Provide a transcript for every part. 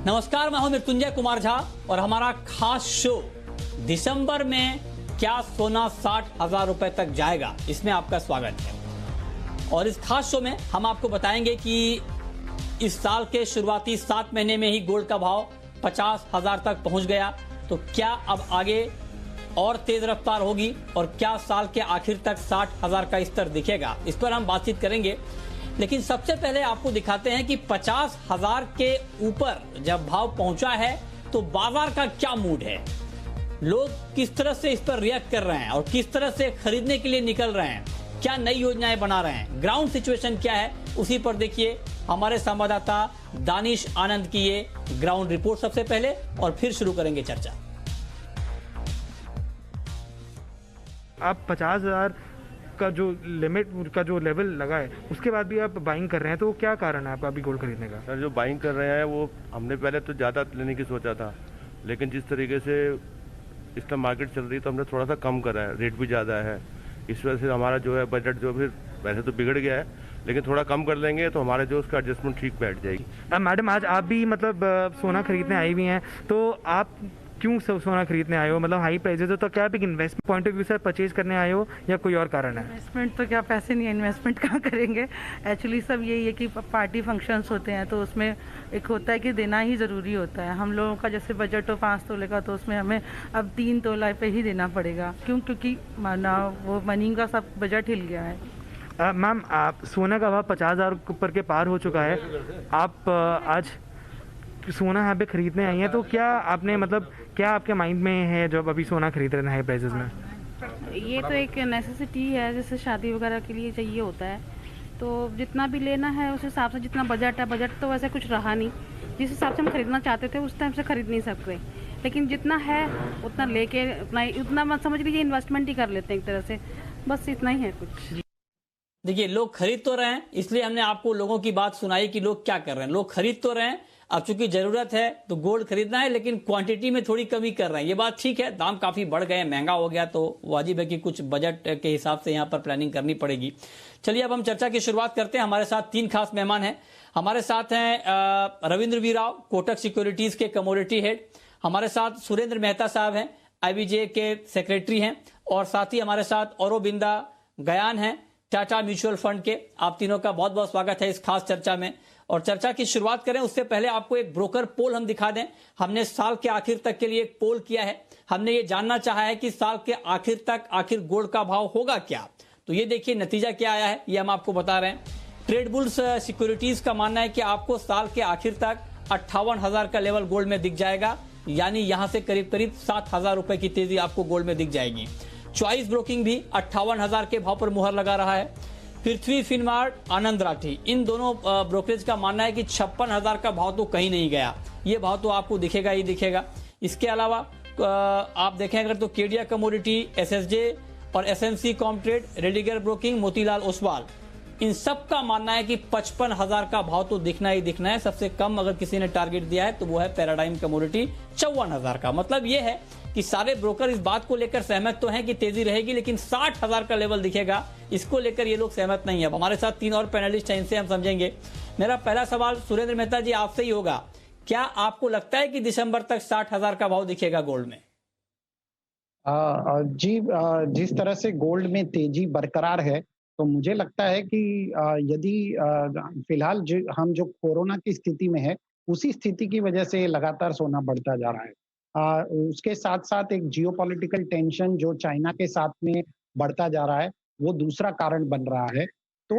नमस्कार, मैं हूं मृत्युंजय कुमार झा और हमारा खास शो दिसंबर में क्या सोना 60,000 रुपए तक जाएगा, इसमें आपका स्वागत है। और इस खास शो में हम आपको बताएंगे कि इस साल के शुरुआती 7 महीने में ही गोल्ड का भाव 50,000 तक पहुंच गया, तो क्या अब आगे और तेज रफ्तार होगी और क्या साल के आखिर तक 60,000 का स्तर दिखेगा, इस पर हम बातचीत करेंगे। लेकिन सबसे पहले आपको दिखाते हैं कि 50,000 के ऊपर जब भाव पहुंचा है तो बाजार का क्या मूड है, लोग किस तरह से इस पर रिएक्ट कर रहे हैं और किस तरह से खरीदने के लिए निकल रहे हैं, क्या नई योजनाएं बना रहे हैं, ग्राउंड सिचुएशन क्या है, उसी पर देखिए हमारे संवाददाता दानिश आनंद की ये ग्राउंड रिपोर्ट सबसे पहले, और फिर शुरू करेंगे चर्चा। आप 50,000 का जो लिमिट का जो लेवल लगा है उसके बाद भी आप बाइंग कर रहे हैं, तो क्या कारण है आपका अभी गोल्ड खरीदने का? सर, जो बाइंग कर रहे हैं वो हमने पहले तो ज़्यादा लेने की सोचा था, लेकिन जिस तरीके से इस टाइम मार्केट चल रही है तो हमने थोड़ा सा कम करा है, रेट भी ज़्यादा है, इस वजह से हमारा जो है बजट जो फिर वैसे तो बिगड़ गया है, लेकिन थोड़ा कम कर लेंगे तो हमारे जो उसका एडजस्टमेंट ठीक बैठ जाएगी। मैडम, आज आप भी मतलब सोना खरीदने आई हुई हैं, तो आप क्यों सोना खरीदने आए हो? मतलब हाई प्राइसेस हो तो क्या आप एक इन्वेस्टमेंट पॉइंट ऑफ व्यू से परचेज करने आए हो या कोई और कारण है? इन्वेस्टमेंट तो क्या, पैसे नहीं है, इन्वेस्टमेंट कहाँ करेंगे। एक्चुअली सब यही है कि पार्टी फंक्शंस होते हैं तो उसमें एक होता है कि देना ही ज़रूरी होता है। हम लोगों का जैसे बजट हो 5 तोले का, तो उसमें हमें अब 3 तोला पे ही देना पड़ेगा। क्यों? क्योंकि माना वो मनी का सब बजट हिल गया है। मैम, आप सोना का भाव 50,000 ऊपर के पार हो चुका है, आप आज सोना यहाँ पे खरीदने आई हैं, तो क्या आपने मतलब क्या आपके माइंड में है जब अभी सोना खरीद रहे हैं हाई प्राइसेस में? ये तो एक नेसेसिटी है, जैसे शादी वगैरह के लिए चाहिए होता है, तो जितना भी लेना है उस हिसाब से, जितना बजट है, बजट तो वैसे कुछ रहा नहीं, जिस हिसाब से हम खरीदना चाहते थे उस टाइम से खरीद नहीं सकते, लेकिन जितना है उतना लेके उतना मत समझ लीजिए इन्वेस्टमेंट ही कर लेते हैं एक तरह से, बस इतना ही है कुछ। देखिए, लोग खरीद तो रहे हैं, इसलिए हमने आपको लोगों की बात सुनाई कि लोग क्या कर रहे हैं। लोग खरीद तो रहे हैं, अब चूंकि जरूरत है तो गोल्ड खरीदना है, लेकिन क्वांटिटी में थोड़ी कमी कर रहे हैं। ये बात ठीक है, दाम काफी बढ़ गए, महंगा हो गया, तो वाजिब है कि कुछ बजट के हिसाब से यहाँ पर प्लानिंग करनी पड़ेगी। चलिए अब हम चर्चा की शुरुआत करते हैं। हमारे साथ 3 खास मेहमान हैं। हमारे साथ हैं रविंद्र वी राव, कोटक सिक्योरिटीज के कमोडिटी हेड। हमारे साथ सुरेंद्र मेहता साहब हैं, IBJ के सेक्रेटरी हैं, और साथ ही हमारे साथ औरोबिंदा गयान हैं, टाटा म्यूचुअल फंड के। आप तीनों का बहुत बहुत स्वागत है इस खास चर्चा में। और चर्चा की शुरुआत करें उससे पहले आपको एक ब्रोकर पोल हम दिखा दें। हमने साल के आखिर तक के लिए एक पोल किया है। हमने ये जानना चाहा है कि साल के आखिर तक आखिर गोल्ड का भाव होगा क्या। तो ये देखिए नतीजा क्या आया है, ये हम आपको बता रहे हैं। ट्रेडबुल्स सिक्योरिटीज का मानना है कि आपको साल के आखिर तक 58,000 का लेवल गोल्ड में दिख जाएगा, यानी यहां से करीब करीब 7,000 रुपए की तेजी आपको गोल्ड में दिख जाएगी। चॉइस ब्रोकिंग भी 58,000 के भाव पर मुहर लगा रहा है। पृथ्वी, फिनमार्ट, आनंद राठी, इन दोनों ब्रोकरेज का मानना है कि 56,000 का भाव तो कहीं नहीं गया, ये भाव तो आपको दिखेगा ही दिखेगा। इसके अलावा आप देखें अगर तो केडिया कमोडिटी, SSJ और SMC Comtrade, Religare broking, Motilal Oswal, इन सब का मानना है कि 55,000 का भाव तो दिखना ही दिखना है। सबसे कम अगर किसी ने टारगेट दिया है तो वो है पैराडाइम कमोडिटी 54,000 का। मतलब ये है कि सारे ब्रोकर इस बात को लेकर सहमत तो हैं कि तेजी रहेगी, लेकिन 60,000 का लेवल दिखेगा, इसको लेकर ये लोग सहमत नहीं है। अब हमारे साथ 3 और पैनलिस्ट हैं, इनसे हम समझेंगे। मेरा पहला सवाल सुरेंद्र मेहता जी आपसे ही होगा, क्या आपको लगता है कि दिसंबर तक 60,000 का भाव दिखेगा गोल्ड में? जी, जिस तरह से गोल्ड में तेजी बरकरार है, तो मुझे लगता है कि यदि फिलहाल हम जो कोरोना की स्थिति में है, उसी स्थिति की वजह से लगातार सोना बढ़ता जा रहा है। उसके साथ साथ एक जियोपॉलिटिकल टेंशन जो चाइना के साथ में बढ़ता जा रहा है, वो दूसरा कारण बन रहा है। तो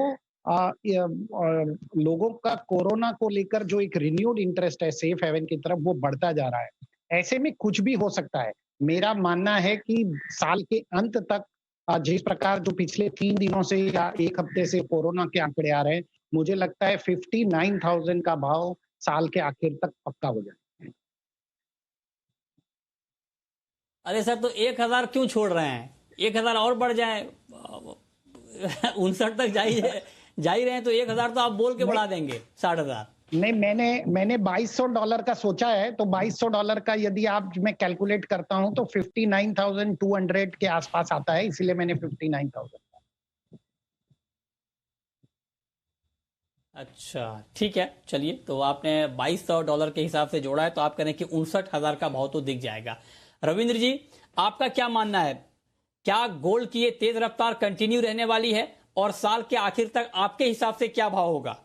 लोगों का कोरोना को लेकर जो एक रिन्यूड इंटरेस्ट है सेफ हेवन की तरफ, वो बढ़ता जा रहा है। ऐसे में कुछ भी हो सकता है। मेरा मानना है कि साल के अंत तक जिस प्रकार जो पिछले 3 दिनों से या 1 हफ्ते से कोरोना के आंकड़े आ रहे हैं, मुझे लगता है 59,000 का भाव साल के आखिर तक पक्का हो जाए। अरे सर, तो 1,000 क्यों छोड़ रहे हैं? 1,000 और बढ़ जाए, 59 तक जा ही रहे हैं, तो 1,000 तो आप बोल के बढ़ा देंगे 60,000। नहीं, मैंने $2,200 का सोचा है, तो $2,200 का यदि आप मैं कैलकुलेट करता हूं तो 59,200 के आसपास आता है, इसीलिए मैंने 59,000। अच्छा, ठीक है, चलिए, तो आपने $2200 के हिसाब से जोड़ा है, तो आप कह रहे हैं कि 59,000 का भाव तो दिख जाएगा। रविंद्र जी, आपका क्या मानना है, क्या गोल्ड की ये तेज रफ्तार कंटिन्यू रहने वाली है और साल के आखिर तक आपके हिसाब से क्या भाव होगा?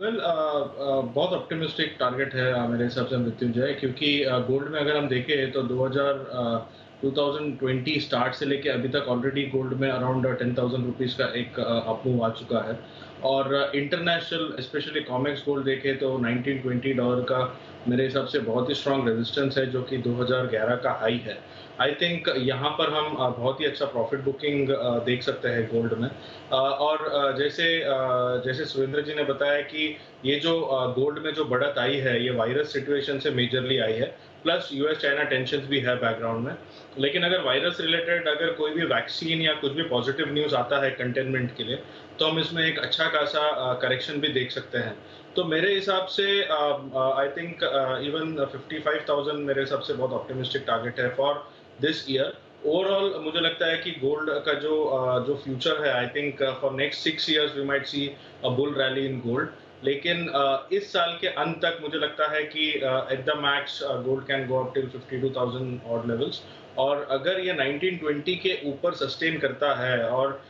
बहुत ऑप्टिमिस्टिक टारगेट है मेरे हिसाब से मृत्युंजय, क्योंकि गोल्ड में अगर हम देखें तो 2020 स्टार्ट से लेके अभी तक ऑलरेडी गोल्ड में अराउंड 10,000 रुपीज़ का एक अपमूव आ चुका है। और इंटरनेशनल स्पेशली कॉमेक्स गोल्ड देखें तो $19-20 का मेरे हिसाब से बहुत ही स्ट्रांग रेजिस्टेंस है, जो कि 2011 का हाई है। आई थिंक यहाँ पर हम बहुत ही अच्छा प्रॉफिट बुकिंग देख सकते हैं गोल्ड में। और जैसे सुरेंद्र जी ने बताया कि ये जो गोल्ड में जो बढ़त आई है, ये वायरस सिचुएशन से मेजरली आई है, प्लस यूएस चाइना टेंशन भी है बैकग्राउंड में। लेकिन अगर वायरस रिलेटेड अगर कोई भी वैक्सीन या कुछ भी पॉजिटिव न्यूज़ आता है कंटेनमेंट के लिए, तो हम इसमें एक अच्छा खासा करेक्शन भी देख सकते हैं। तो मेरे हिसाब से आई थिंक इवन 55,000 मेरे हिसाब से बहुत ऑप्टिमिस्टिक टारगेट है फॉर दिस ईयर। ओवरऑल मुझे लगता है कि गोल्ड का जो फ्यूचर है, I think for next 6 years we might see a bull rally in gold. लेकिन इस साल के अंत तक मुझे लगता है कि at the max gold can go up till 52,000 odd levels. और अगर ये 1920 के ऊपर सस्टेन करता है और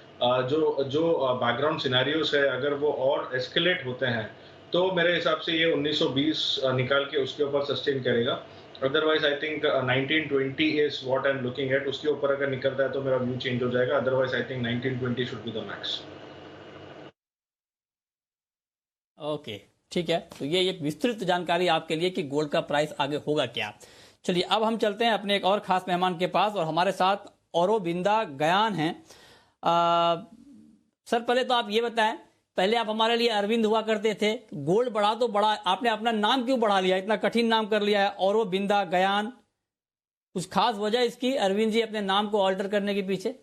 जो बैकग्राउंड सिनेरियोस है अगर वो और एस्केलेट होते हैं, तो मेरे हिसाब से ये 1920 निकाल के उसके ऊपर सस्टेन करेगा। Otherwise I think 1920 is what I am looking at. उसके ऊपर अगर निकलता है तो मेरा व्यू चेंज हो जाएगा। Otherwise I think 1920 should be the max. Okay, ठीक है, तो ये एक विस्तृत जानकारी आपके लिए कि गोल्ड का प्राइस आगे होगा क्या। चलिए, अब हम चलते हैं अपने एक और खास मेहमान के पास, और हमारे साथ औरोबिंदा गयान हैं। सर, पहले तो आप ये बताएं, पहले आप हमारे लिए अरविंद हुआ करते थे, गोल्ड बढ़ा तो बढ़ा, आपने अपना नाम क्यों बढ़ा लिया, इतना कठिन नाम कर लिया है औरोबिंदा गयान? कुछ खास वजह इसकी, अरविंद जी, अपने नाम को ऑल्टर करने के पीछे?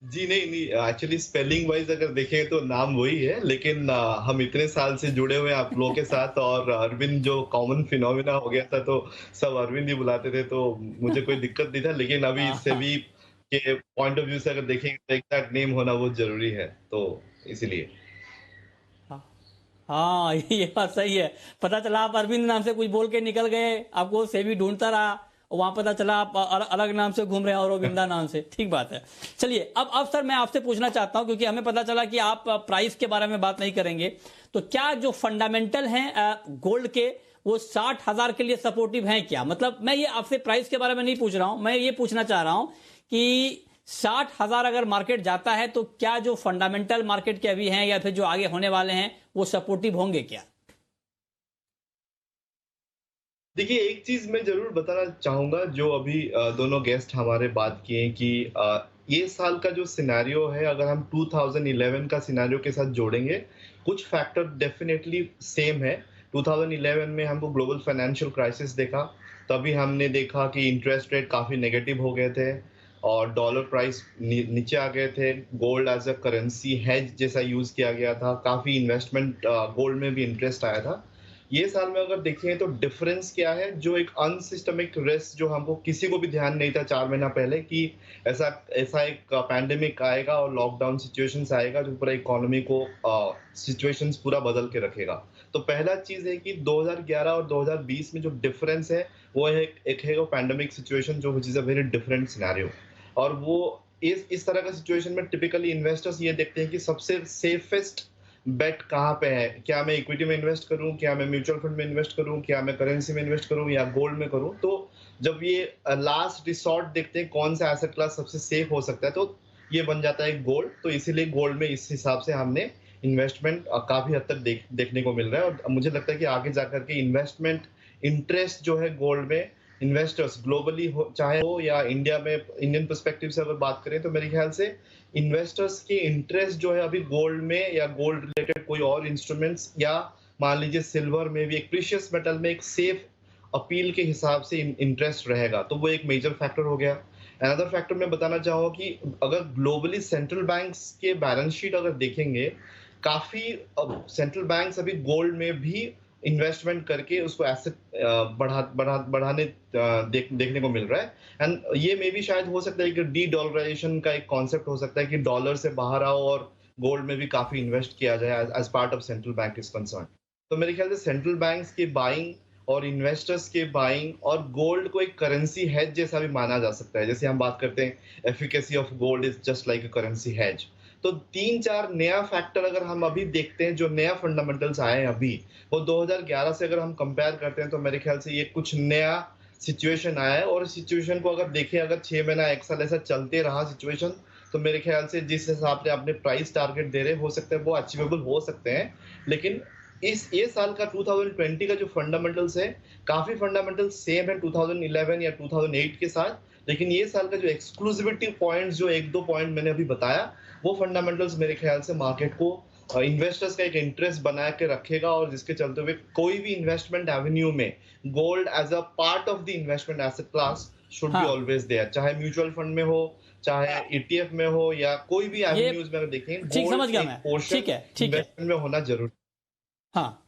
जी नहीं, एक्चुअली स्पेलिंग वाइज अगर देखें तो नाम वही है, लेकिन हम इतने साल से जुड़े हुए हैं आप लोगों के साथ, और अरविंद जो कॉमन फिनोमिना हो गया था तो सब अरविंद ही बुलाते थे, तो मुझे कोई दिक्कत नहीं था। लेकिन अभी इससे भी के पॉइंट ऑफ व्यू से अगर देखेंगे तो एग्जैक्ट नेम होना बहुत जरूरी है, तो इसीलिए। हाँ, ये बात सही है। पता चला आप अरविंद नाम से कुछ बोल के निकल गए, आपको सेवी ढूंढता रहा, वहां पता चला आप अलग नाम से घूम रहे हैं, औरोबिंदा नाम से। ठीक बात है। चलिए, अब सर मैं आपसे पूछना चाहता हूं, क्योंकि हमें पता चला कि आप प्राइस के बारे में बात नहीं करेंगे, तो क्या जो फंडामेंटल हैं गोल्ड के, वो 60,000 के लिए सपोर्टिव हैं क्या? मतलब मैं ये आपसे प्राइस के बारे में नहीं पूछ रहा हूं, मैं ये पूछना चाह रहा हूं कि 60,000 अगर मार्केट जाता है तो क्या जो फंडामेंटल मार्केट के अभी हैं या फिर जो आगे होने वाले हैं वो सपोर्टिव होंगे क्या? देखिए, एक चीज मैं जरूर बताना चाहूंगा, जो अभी दोनों गेस्ट हमारे बात किए कि ये साल का जो सिनेरियो है, अगर हम 2011 का सिनेरियो के साथ जोड़ेंगे, कुछ फैक्टर डेफिनेटली सेम है। 2011 में हमको ग्लोबल फाइनेंशियल क्राइसिस देखा, तभी हमने देखा कि इंटरेस्ट रेट काफी नेगेटिव हो गए थे और डॉलर प्राइस नीचे आ गए थे। Gold as a currency hedge जैसा यूज किया गया था, काफी इन्वेस्टमेंट गोल्ड में भी इंटरेस्ट आया था। ये साल में अगर देखें तो डिफरेंस क्या है, जो एक अनसिस्टमिक रिस्क जो हमको किसी को भी ध्यान नहीं था 4 महीना पहले कि ऐसा एक पैंडेमिक आएगा और लॉकडाउन सिचुएशंस आएगा जो पूरा इकोनॉमी को सिचुएशंस पूरा बदल के रखेगा। तो पहला चीज है कि 2011 और 2020 में जो डिफरेंस है वो है एक है वो पैंडेमिक सिचुएशन, जो which is a very different scenario. और वो इस तरह का सिचुएशन में टिपिकली इन्वेस्टर्स ये देखते हैं कि सबसे सेफेस्ट बेट कहाँ पे है, क्या मैं इक्विटी में इन्वेस्ट करूं, क्या मैं म्यूचुअल फंड में इन्वेस्ट करूं, क्या मैं करेंसी में इन्वेस्ट करूं या गोल्ड में करूं। तो जब ये लास्ट रिसॉर्ट देखते हैं कौन सा एसेट क्लास सबसे सेफ हो सकता है, तो ये बन जाता है गोल्ड। तो इसीलिए गोल्ड में इस हिसाब से हमने इन्वेस्टमेंट काफी हद तक देखने को मिल रहा है। और मुझे लगता है कि आगे जाकर के इन्वेस्टमेंट इंटरेस्ट जो है गोल्ड में, इन्वेस्टर्स ग्लोबली चाहे हो या इंडिया में, इंडियन पर्सपेक्टिव से अगर बात करें तो मेरे ख्याल से इन्वेस्टर्स की इंटरेस्ट जो है अभी गोल्ड में या गोल्ड रिलेटेड कोई और इंस्ट्रूमेंट्स या मान लीजिए सिल्वर में भी, एक प्रीशियस मेटल में एक सेफ अपील के हिसाब से इंटरेस्ट रहेगा। तो वो एक मेजर फैक्टर हो गया। अनदर फैक्टर मैं बताना चाहूँगा कि अगर ग्लोबली सेंट्रल बैंक्स के बैलेंस शीट अगर देखेंगे, काफी सेंट्रल बैंक्स अभी गोल्ड में भी इन्वेस्टमेंट करके उसको एसेट बढ़ाने देखने को मिल रहा है। एंड ये में भी शायद हो सकता है कि डी डॉलराइजेशन का एक कॉन्सेप्ट हो सकता है कि डॉलर से बाहर आओ और गोल्ड में भी काफी इन्वेस्ट किया जाए as part of central bank is concern. तो मेरे ख्याल से सेंट्रल बैंक्स की बाइंग और इन्वेस्टर्स के बाइंग और गोल्ड को एक करेंसी हेज जैसा भी माना जा सकता है। जैसे हम बात करते हैं efficacy of gold is just like a currency hedge. तो 3-4 नया फैक्टर अगर हम अभी देखते हैं, जो नया फंडामेंटल्स आए हैं अभी, वो 2011 से अगर हम कंपेयर करते हैं तो मेरे ख्याल से ये कुछ नया सिचुएशन आया है। और सिचुएशन को अगर देखें, अगर 6 महीना 1 साल ऐसा चलते रहा सिचुएशन, तो मेरे ख्याल से जिस हिसाब से आपने प्राइस टारगेट दे रहे हो सकते हैं वो अचीवेबल हो सकते हैं। लेकिन ये साल का 2020 का जो फंडामेंटल्स है, काफी फंडामेंटल्स सेम है 2011 या 2008 के साथ, लेकिन ये साल का जो एक्सक्लूसिविटी पॉइंट्स, जो 1-2 पॉइंट मैंने अभी बताया, वो फंडामेंटल्स मेरे ख्याल से मार्केट को इन्वेस्टर्स का एक इंटरेस्ट बना के रखेगा, और जिसके चलते हुए कोई भी इन्वेस्टमेंट एवेन्यू में gold as a part of the investment asset class should be always there, चाहे म्यूचुअल फंड में हो, चाहे ईटीएफ में हो, या कोई भी एवेन्यूज में अगर देखें, ठीक समझ गया मैं, ठीक है इन्वेस्टमेंट में होना जरूरी। हाँ,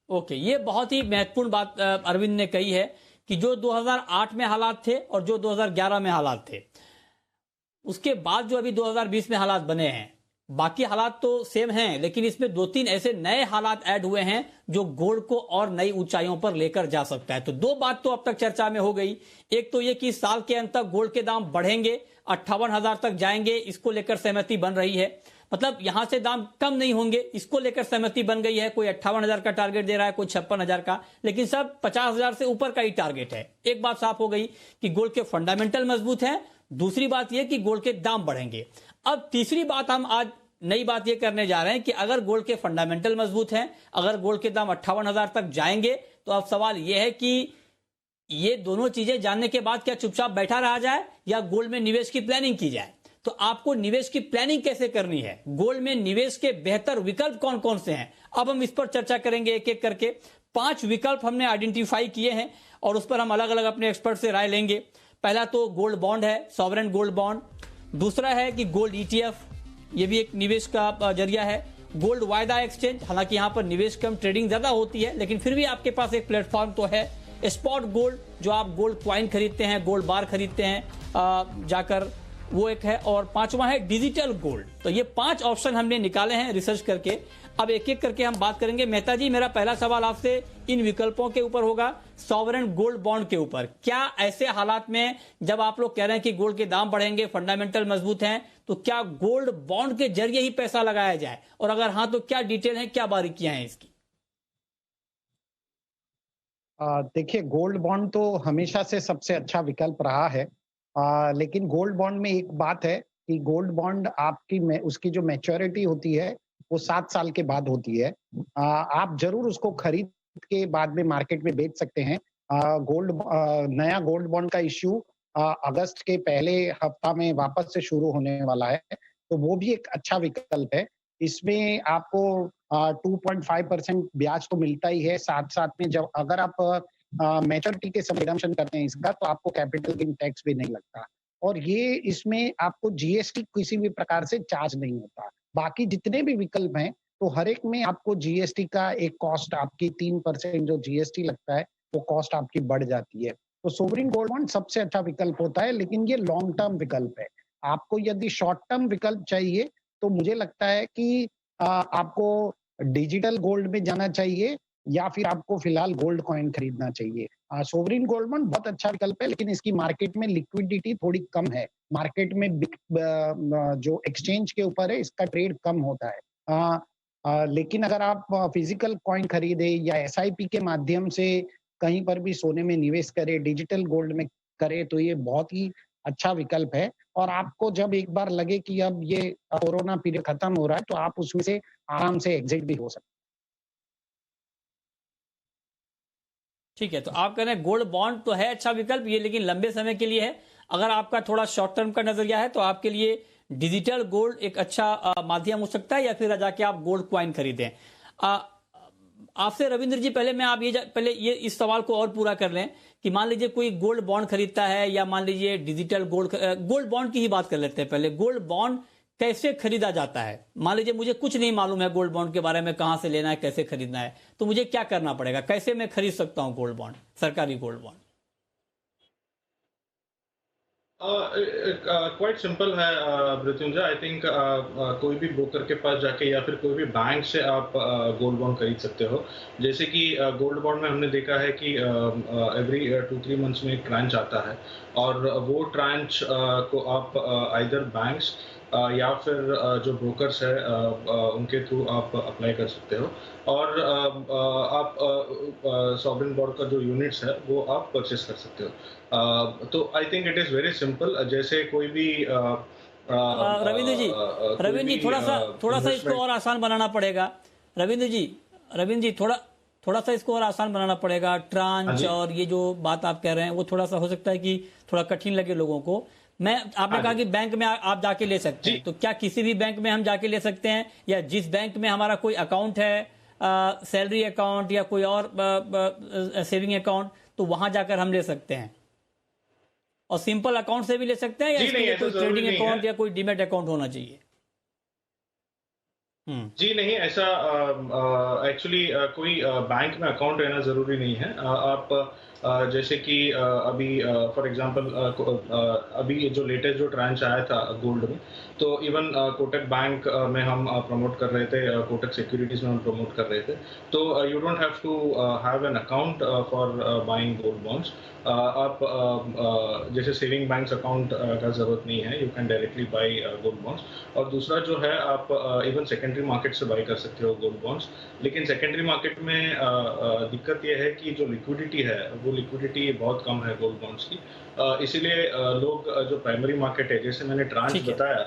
ओके, ये बहुत ही महत्वपूर्ण बात अरविंद ने कही है कि जो 2008 में हालात थे और जो 2011 में हालात थे, उसके बाद जो अभी 2020 में हालात बने हैं, बाकी हालात तो सेम हैं, लेकिन इसमें 2-3 ऐसे नए हालात ऐड हुए हैं जो गोल्ड को और नई ऊंचाइयों पर लेकर जा सकता है। तो 2 बात तो अब तक चर्चा में हो गई। एक तो ये कि साल के अंत तक गोल्ड के दाम बढ़ेंगे, 58,000 तक जाएंगे, इसको लेकर सहमति बन रही है। मतलब यहां से दाम कम नहीं होंगे, इसको लेकर सहमति बन गई है। कोई 58,000 का टारगेट दे रहा है, कोई 56,000 का, लेकिन सब 50,000 से ऊपर का ही टारगेट है। एक बात साफ हो गई कि गोल्ड के फंडामेंटल मजबूत हैं। दूसरी बात यह कि गोल्ड के दाम बढ़ेंगे। अब तीसरी बात हम आज नई बात यह करने जा रहे हैं कि अगर गोल्ड के फंडामेंटल मजबूत हैं, अगर गोल्ड के दाम 58,000 तक जाएंगे, तो अब सवाल यह है कि ये दोनों चीजें जानने के बाद क्या चुपचाप बैठा रहा जाए या गोल्ड में निवेश की प्लानिंग की जाए। तो आपको निवेश की प्लानिंग कैसे करनी है, गोल्ड में निवेश के बेहतर विकल्प कौन कौन से हैं, अब हम इस पर चर्चा करेंगे एक एक करके। 5 विकल्प हमने आइडेंटिफाई किए हैं और उस पर हम अलग अलग अपने एक्सपर्ट से राय लेंगे। पहला तो गोल्ड बॉन्ड है, सॉवरेन गोल्ड बॉन्ड। दूसरा है कि गोल्ड ईटीएफ, ये भी एक निवेश का जरिया है। गोल्ड वायदा एक्सचेंज, हालांकि यहां पर निवेश कम, ट्रेडिंग ज्यादा होती है, लेकिन फिर भी आपके पास एक प्लेटफॉर्म तो है। स्पॉट गोल्ड, जो आप गोल्ड क्वाइन खरीदते हैं, गोल्ड बार खरीदते हैं जाकर, वो एक है। और 5वां है डिजिटल गोल्ड। तो ये 5 ऑप्शन हमने निकाले हैं रिसर्च करके। अब एक एक करके हम बात करेंगे। मेहता जी, मेरा पहला सवाल आपसे इन विकल्पों के ऊपर होगा, सॉवरेन गोल्ड बॉन्ड के ऊपर। क्या ऐसे हालात में जब आप लोग कह रहे हैं कि गोल्ड के दाम बढ़ेंगे, फंडामेंटल मजबूत हैं, तो क्या गोल्ड बॉन्ड के जरिए ही पैसा लगाया जाए, और अगर हाँ तो क्या डिटेल है, क्या बारीकियां हैं इसकी? देखिए, गोल्ड बॉन्ड तो हमेशा से सबसे अच्छा विकल्प रहा है। लेकिन गोल्ड बॉन्ड में एक बात है कि गोल्ड बॉन्ड आपकी उसकी जो मैच्योरिटी होती है वो 7 साल के बाद होती है। आप जरूर उसको खरीद के बाद में मार्केट में बेच सकते हैं। नया गोल्ड बॉन्ड का इश्यू अगस्त के पहले हफ्ता में वापस से शुरू होने वाला है, तो वो भी एक अच्छा विकल्प है। इसमें आपको 2.5% ब्याज तो मिलता ही है, साथ साथ में जब अगर आप मैच्योरिटी के समय रिडम्पशन करते हैं इसका, तो आपको कैपिटल गेन टैक्स भी नहीं लगता, और ये इसमें आपको जीएसटी किसी भी प्रकार से चार्ज नहीं होता। बाकी जितने भी विकल्प हैं, तो हर एक में आपको जीएसटी का एक कॉस्ट, आपकी 3% जो जीएसटी लगता है, वो कॉस्ट आपकी बढ़ जाती है। तो सोवरेन गोल्ड बॉन्ड सबसे अच्छा विकल्प होता है, लेकिन ये लॉन्ग टर्म विकल्प है। आपको यदि शॉर्ट टर्म विकल्प चाहिए, तो मुझे लगता है कि आपको डिजिटल गोल्ड में जाना चाहिए, या फिर आपको फिलहाल गोल्ड कॉइन खरीदना चाहिए। सोवरेन गोल्ड बॉन्ड बहुत अच्छा विकल्प है, लेकिन इसकी मार्केट में लिक्विडिटी थोड़ी कम है। मार्केट में जो एक्सचेंज के ऊपर है, इसका ट्रेड कम होता है। लेकिन अगर आप फिजिकल कॉइन खरीदे या एसआईपी के माध्यम से कहीं पर भी सोने में निवेश करें, डिजिटल गोल्ड में करें, तो ये बहुत ही अच्छा विकल्प है। और आपको जब एक बार लगे कि अब ये कोरोना पीरियड खत्म हो रहा है, तो आप उसमें से आराम से एग्जिट भी हो सकते हैं। ठीक है, तो आप कह रहे हैं गोल्ड बॉन्ड तो है अच्छा विकल्प ये, लेकिन लंबे समय के लिए है। अगर आपका थोड़ा शॉर्ट टर्म का नजरिया है, तो आपके लिए डिजिटल गोल्ड एक अच्छा माध्यम हो सकता है, या फिर जाके आप गोल्ड क्वाइन खरीदें। आपसे रविंद्र जी, पहले ये इस सवाल को और पूरा कर लें कि मान लीजिए कोई गोल्ड बॉन्ड खरीदता है, या मान लीजिए डिजिटल गोल्ड बॉन्ड की ही बात कर लेते हैं। पहले गोल्ड बॉन्ड कैसे खरीदा जाता है? मान लीजिए मुझे कुछ नहीं मालूम है गोल्ड बॉन्ड के बारे में, कहां से लेना है, कैसे खरीदना है, तो मुझे क्या करना पड़ेगा? कैसे मैं खरीद सकता हूं गोल्ड बॉन्ड, सरकारी गोल्ड बॉन्ड? क्वाइट सिंपल है मृत्युंजय। आई थिंक कोई भी ब्रोकर के पास जाके या फिर कोई भी बैंक से आप गोल्ड बॉन्ड खरीद सकते हो। जैसे कि गोल्ड बॉन्ड में हमने देखा है कि एवरी 2-3 मंथ्स में एक ट्रांच आता है, और वो ट्रांच को आप आइदर बैंक्स या फिर जो ब्रोकर्स है उनके थ्रू आप अप्लाई कर सकते हो, और आप सॉवरेन बॉन्ड का जो यूनिट्स है वो आप परचेस कर सकते हो। तो I think it is very simple. जैसे कोई भी रविंद्र जी थोड़ा सा इसको और आसान बनाना पड़ेगा। रविंद्र जी थोड़ा सा इसको और आसान बनाना पड़ेगा। ट्रांच और ये जो बात आप कह रहे हैं वो थोड़ा सा हो सकता है कि थोड़ा कठिन लगे लोगों को। आपने कहा कि बैंक में आप जाके ले सकते हैं, तो क्या किसी भी बैंक में हम जाके ले सकते हैं, या जिस बैंक में हमारा कोई अकाउंट है, सैलरी अकाउंट या कोई और सेविंग अकाउंट, तो वहां जाकर हम ले सकते हैं? और सिंपल अकाउंट से भी ले सकते हैं, या इसके लिए कोई ट्रेडिंग अकाउंट या कोई डीमैट अकाउंट होना चाहिए? जी नहीं, ऐसा एक्चुअली कोई बैंक में अकाउंट रहना जरूरी नहीं है। आप जैसे कि अभी फॉर एग्जांपल अभी जो लेटेस्ट जो ट्रांच आया था गोल्ड में, तो इवन कोटक बैंक में हम प्रमोट कर रहे थे, कोटक सिक्योरिटीज में हम प्रमोट कर रहे थे। तो you don't have to have an account for buying gold bonds. आप जैसे सेविंग बैंक्स अकाउंट का जरूरत नहीं है, you can directly buy gold bonds. और दूसरा जो है, आप इवन सेकेंडरी मार्केट से बाई कर सकते हो गोल्ड बॉन्ड्स। लेकिन सेकेंडरी मार्केट में दिक्कत यह है कि जो लिक्विडिटी है वो लिक्विडिटी बहुत कम है गोल्ड बॉन्ड्स की। इसीलिए लोग जो प्राइमरी मार्केट है, जैसे मैंने ट्रांच बताया,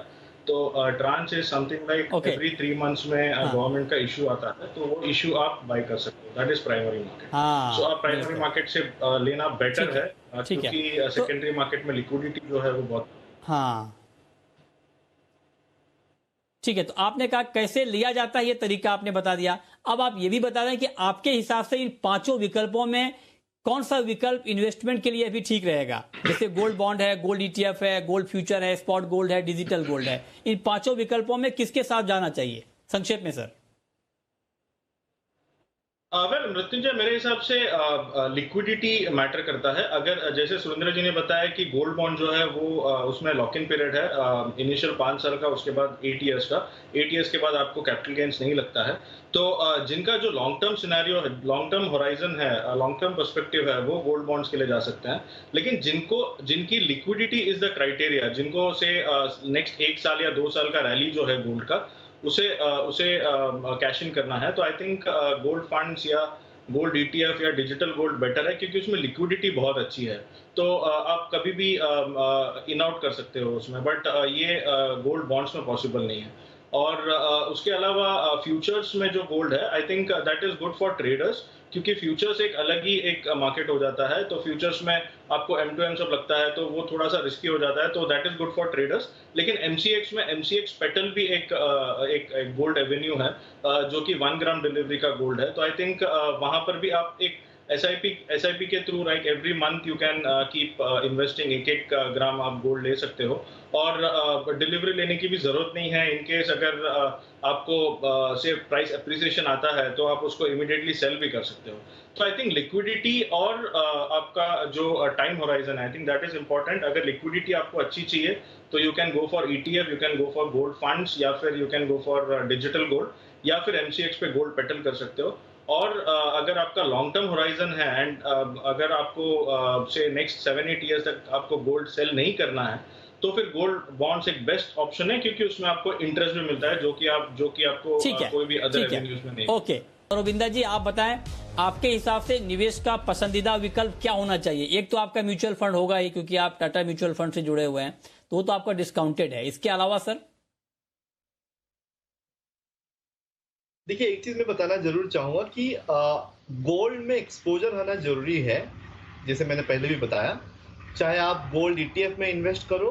तो tranche is something like every 3 months में गवर्नमेंट का इशू आता है, तो वो इशू आप बाय कर सकते हो। That is primary market. So आप प्राइमरी मार्केट से लेना बेटर है, क्योंकि सेकेंडरी मार्केट में लिक्विडिटी जो है वो बहुत। हाँ ठीक है, तो आपने कहा कैसे लिया जाता है, ये तरीका आपने बता दिया। अब आप ये भी बता दें कि आपके हिसाब से इन 5 विकल्पों में कौन सा विकल्प इन्वेस्टमेंट के लिए भी ठीक रहेगा? जैसे गोल्ड बॉन्ड है, गोल्ड ETF है, गोल्ड फ्यूचर है, स्पॉट गोल्ड है, डिजिटल गोल्ड है। इन 5 विकल्पों में किसके साथ जाना चाहिए, संक्षेप में सर? वेल मृत्युंजय, मेरे हिसाब से लिक्विडिटी मैटर करता है। अगर जैसे सुरेंद्र जी ने बताया कि गोल्ड बॉन्ड जो है वो उसमें लॉक इन पीरियड है, इनिशियल 5 साल का, उसके बाद 8 ईयर्स का। 8 ईयर्स के बाद आपको कैपिटल गेन्स नहीं लगता है। तो जिनका जो लॉन्ग टर्म सिनेरियो है, लॉन्ग टर्म होराइजन है, लॉन्ग टर्म पर्सपेक्टिव है, वो गोल्ड बॉन्ड्स के लिए जा सकते हैं। लेकिन जिनकी लिक्विडिटी इज द क्राइटेरिया, जिनको से नेक्स्ट 1 साल या 2 साल का रैली जो है गोल्ड का, उसे कैश इन करना है, तो आई थिंक गोल्ड फंड्स या गोल्ड ETF या डिजिटल गोल्ड बेटर है, क्योंकि उसमें लिक्विडिटी बहुत अच्छी है। तो आप कभी भी इन आउट कर सकते हो उसमें, बट ये गोल्ड बॉन्ड्स में पॉसिबल नहीं है। और उसके अलावा फ्यूचर्स में जो गोल्ड है, I think that is good for traders, क्योंकि फ्यूचर्स एक अलग ही एक मार्केट हो जाता है। तो फ्यूचर्स में आपको M2M सब लगता है, तो वो थोड़ा सा रिस्की हो जाता है, तो that is good for traders. लेकिन MCX में MCX पेटल भी एक गोल्ड एवेन्यू है, जो कि 1 ग्राम डिलीवरी का गोल्ड है। तो आई थिंक वहां पर भी आप एक SIP के through right every month you can keep investing, 1 ग्राम आप गोल्ड ले सकते हो, और डिलीवरी लेने की भी जरूरत नहीं है। इनकेस अगर आपको से प्राइस अप्रिसिएशन आता है, तो आप उसको इमीडिएटली सेल भी कर सकते हो। तो आई थिंक लिक्विडिटी और आपका जो टाइम होराइजन है, I think that is important. अगर लिक्विडिटी आपको अच्छी चाहिए, तो you can go for ETF, you can go for gold funds, या फिर you can go for digital gold, या फिर MCX पे गोल्ड पेटल कर सकते हो। और अगर आपका लॉन्ग टर्म होराइजन है, एंड अगर आपको से नेक्स्ट 7-8 ईयर्स तक आपको गोल्ड सेल नहीं करना है, तो फिर गोल्ड बॉन्ड्स एक बेस्ट ऑप्शन है, क्योंकि उसमें आपको इंटरेस्ट भी मिलता है, जो कि आपको कोई भी अदर रेवेन्यूज में नहीं। ओके, रविंदर जी आप बताएं, आपके हिसाब से निवेश का पसंदीदा विकल्प क्या होना चाहिए? एक तो आपका म्यूचुअल फंड होगा ही, क्योंकि आप टाटा म्यूचुअल फंड से जुड़े हुए हैं, तो वो तो आपका डिस्काउंटेड है। इसके अलावा सर? देखिए, एक चीज मैं बताना जरूर चाहूंगा कि गोल्ड में एक्सपोजर होना जरूरी है। जैसे मैंने पहले भी बताया, चाहे आप गोल्ड ETF में इन्वेस्ट करो,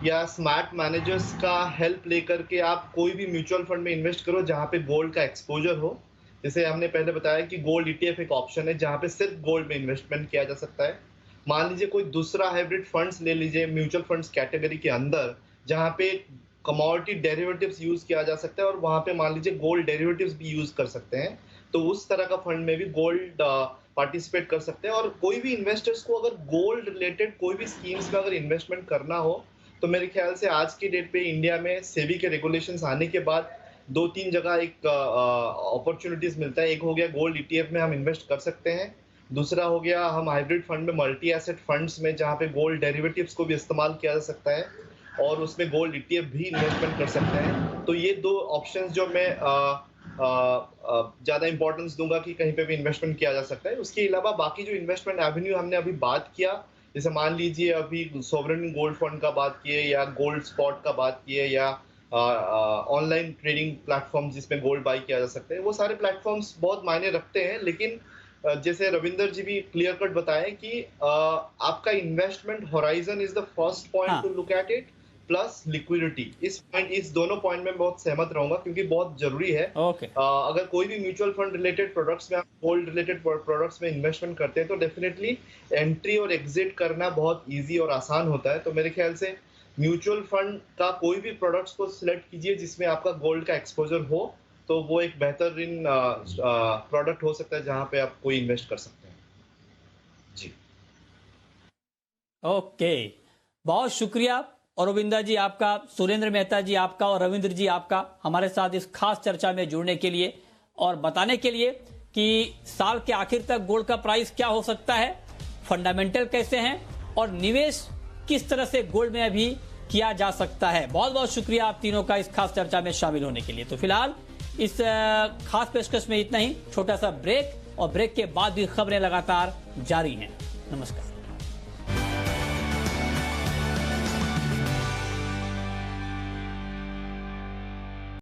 या स्मार्ट मैनेजर्स का हेल्प लेकर के आप कोई भी म्यूचुअल फंड में इन्वेस्ट करो जहां पे गोल्ड का एक्सपोजर हो। जैसे हमने पहले बताया कि गोल्ड ETF एक ऑप्शन है जहां पे सिर्फ गोल्ड में इन्वेस्टमेंट किया जा सकता है। मान लीजिए कोई दूसरा हाइब्रिड फंड्स ले लीजिए म्यूचुअल फंड्स कैटेगरी के अंदर, जहां पे कमोडिटी डेरिवेटिव्स यूज किया जा सकता है और वहां पे मान लीजिए गोल्ड डेरिवेटिव्स भी यूज कर सकते हैं, तो उस तरह का फंड में भी गोल्ड पार्टिसिपेट कर सकते हैं। और कोई भी इन्वेस्टर्स को अगर गोल्ड रिलेटेड कोई भी स्कीम्स में अगर इन्वेस्टमेंट करना हो तो मेरे ख्याल से आज की डेट पे इंडिया में सेबी के रेगुलेशंस आने के बाद 2-3 जगह एक अपॉर्चुनिटीज मिलता है। एक हो गया गोल्ड ईटीएफ में हम इन्वेस्ट कर सकते हैं, दूसरा हो गया हम हाइब्रिड फंड में मल्टी एसेट फंड्स में जहाँ पे गोल्ड डेरिवेटिव्स को भी इस्तेमाल किया जा सकता है और उसमें गोल्ड ईटीएफ भी इन्वेस्टमेंट कर सकते हैं। तो ये 2 ऑप्शंस जो मैं ज़्यादा इंपॉर्टेंस दूंगा कि कहीं पे भी इन्वेस्टमेंट किया जा सकता है। उसके अलावा बाकी जो इन्वेस्टमेंट एवेन्यू हमने अभी बात किया, जैसे मान लीजिए अभी सोवरेन गोल्ड फंड का बात किए या गोल्ड स्पॉट का बात किए या ऑनलाइन ट्रेडिंग प्लेटफॉर्म जिसमें गोल्ड बाई किया जा सकता है, वो सारे प्लेटफॉर्म्स बहुत मायने रखते हैं। लेकिन जैसे रविंदर जी भी क्लियर कट बताएं कि आपका investment horizon is the first point two look at it, plus liquidity. इस दोनों पॉइंट में बहुत सहमत रहूंगा क्योंकि बहुत जरूरी है। अगर कोई भी म्यूचुअल फंड रिलेटेड प्रोडक्ट्स में आप गोल्ड रिलेटेड प्रोडक्ट्स में इन्वेस्टमेंट करते हैं तो डेफिनेटली एंट्री और एग्जिट करना बहुत इजी और आसान होता है। तो मेरे ख्याल से म्यूचुअल फंड का कोई भी प्रोडक्ट्स को सिलेक्ट कीजिए जिसमें आपका गोल्ड का एक्सपोजर हो, तो वो एक बेहतरीन प्रोडक्ट हो सकता है जहां पे आप कोई इन्वेस्ट कर सकते हैं। जी ओके, बहुत शुक्रिया अरविंदा जी आपका, सुरेंद्र मेहता जी आपका और रविंद्र जी आपका हमारे साथ इस खास चर्चा में जुड़ने के लिए और बताने के लिए कि साल के आखिर तक गोल्ड का प्राइस क्या हो सकता है, फंडामेंटल कैसे हैं और निवेश किस तरह से गोल्ड में अभी किया जा सकता है। बहुत बहुत शुक्रिया आप तीनों का इस खास चर्चा में शामिल होने के लिए। तो फिलहाल इस खास पेशकश में इतना ही, छोटा सा ब्रेक और ब्रेक के बाद भी खबरें लगातार जारी हैं। नमस्कार।